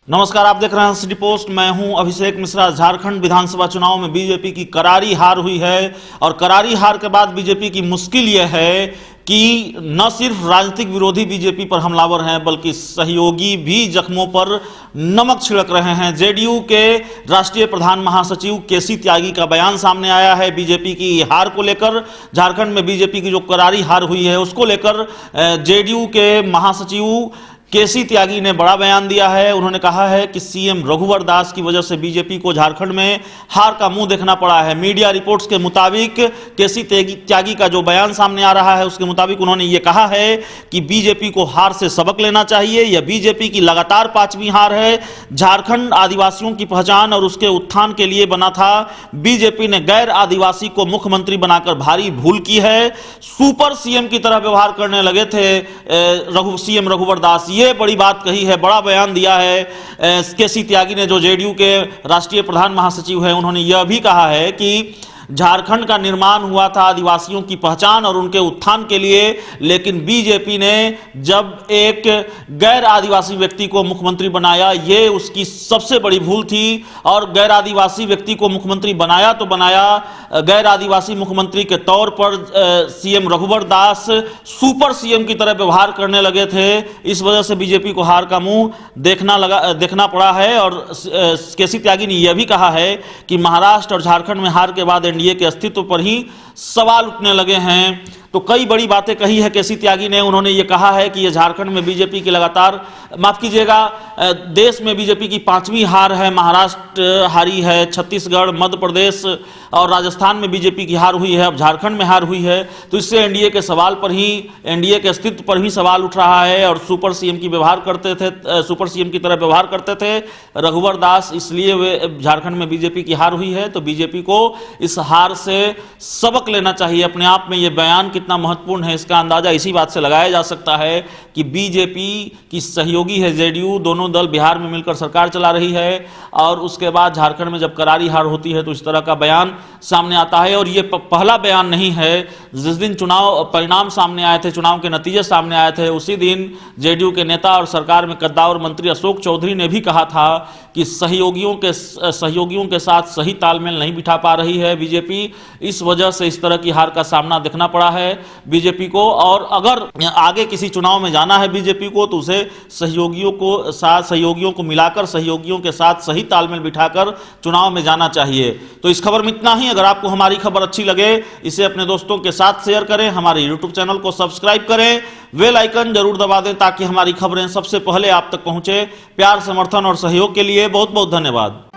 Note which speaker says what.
Speaker 1: नमस्कार, आप देख रहे हैं सिटी पोस्ट। मैं हूं अभिषेक मिश्रा। झारखंड विधानसभा चुनाव में बीजेपी की करारी हार हुई है और करारी हार के बाद बीजेपी की मुश्किल यह है कि न सिर्फ राजनीतिक विरोधी बीजेपी पर हमलावर हैं बल्कि सहयोगी भी जख्मों पर नमक छिड़क रहे हैं। जेडीयू के राष्ट्रीय प्रधान महासचिव केसी त्यागी का बयान सामने आया है बीजेपी की हार को लेकर। झारखंड में बीजेपी की जो करारी हार हुई है उसको लेकर जेडीयू के महासचिव केसी त्यागी ने बड़ा बयान दिया है। उन्होंने कहा है कि सीएम रघुवर दास की वजह से बीजेपी को झारखंड में हार का मुंह देखना पड़ा है। मीडिया रिपोर्ट्स के मुताबिक केसी त्यागी का जो बयान सामने आ रहा है उसके मुताबिक उन्होंने ये कहा है कि बीजेपी को हार से सबक लेना चाहिए। यह बीजेपी की लगातार 5वीं हार है। झारखंड आदिवासियों की पहचान और उसके उत्थान के लिए बना था। बीजेपी ने गैर आदिवासी को मुख्यमंत्री बनाकर भारी भूल की है। सुपर सीएम की तरह व्यवहार करने लगे थे सीएम रघुवर दास। ये बड़ी बात कही है, बड़ा बयान दिया है केसी त्यागी ने, जो जेडीयू के राष्ट्रीय प्रधान महासचिव हैं। उन्होंने यह भी कहा है कि झारखंड का निर्माण हुआ था आदिवासियों की पहचान और उनके उत्थान के लिए, लेकिन बीजेपी ने जब एक गैर आदिवासी व्यक्ति को मुख्यमंत्री बनाया, ये उसकी सबसे बड़ी भूल थी। और गैर आदिवासी व्यक्ति को मुख्यमंत्री बनाया तो बनाया, गैर आदिवासी मुख्यमंत्री के तौर पर सीएम रघुवर दास सुपर सीएम की तरह व्यवहार करने लगे थे। इस वजह से बीजेपी को हार का मुंह देखना पड़ा है। और केसी त्यागी ने यह भी कहा है कि महाराष्ट्र और झारखंड में हार के बाद एनडीए के अस्तित्व पर ही सवाल उठने लगे हैं। तो कई बड़ी बातें कही है केसी त्यागी ने। उन्होंने ये कहा है कि ये झारखंड में बीजेपी की लगातार, माफ कीजिएगा, देश में बीजेपी की 5वीं हार है। महाराष्ट्र हारी है, छत्तीसगढ़, मध्य प्रदेश और राजस्थान में बीजेपी की हार हुई है, अब झारखंड में हार हुई है। तो इससे एनडीए के सवाल पर ही, एनडीए के अस्तित्व पर भी सवाल उठ रहा है। और सुपर सीएम की तरह व्यवहार करते थे रघुवर दास, इसलिए वे झारखंड में बीजेपी की हार हुई है। तो बीजेपी को इस हार से सबक लेना चाहिए। अपने आप में ये बयान कितना महत्वपूर्ण है इसका अंदाजा इसी बात से लगाया जा सकता है कि बीजेपी की सहयोगी है जेडीयू, दोनों दल बिहार में मिलकर सरकार चला रही है। और उसके बाद झारखंड में जब करारी हार होती है तो इस तरह का बयान सामने आता है। और ये पहला बयान नहीं है। जिस दिन चुनाव परिणाम सामने आए थे, चुनाव के नतीजे सामने आए थे, उसी दिन जेडीयू के नेता और सरकार में कद्दावर मंत्री अशोक चौधरी ने भी कहा था कि सहयोगियों के साथ सही तालमेल नहीं बिठा पा रही है बीजेपी। इस वजह से इस तरह की हार का सामना देखना पड़ा है बीजेपी को। और अगर आगे किसी चुनाव में जाना है बीजेपी को तो उसे सहयोगियों को मिलाकर, सहयोगियों के साथ सही तालमेल बिठाकर चुनाव में जाना चाहिए। तो इस खबर में इतना ही। अगर आपको हमारी खबर अच्छी लगे इसे अपने दोस्तों के साथ शेयर करें, हमारे यूट्यूब चैनल को सब्सक्राइब करें, बेल आइकन जरूर दबा दें ताकि हमारी खबरें सबसे पहले आप तक पहुंचे। प्यार, समर्थन और सहयोग के लिए बहुत बहुत धन्यवाद।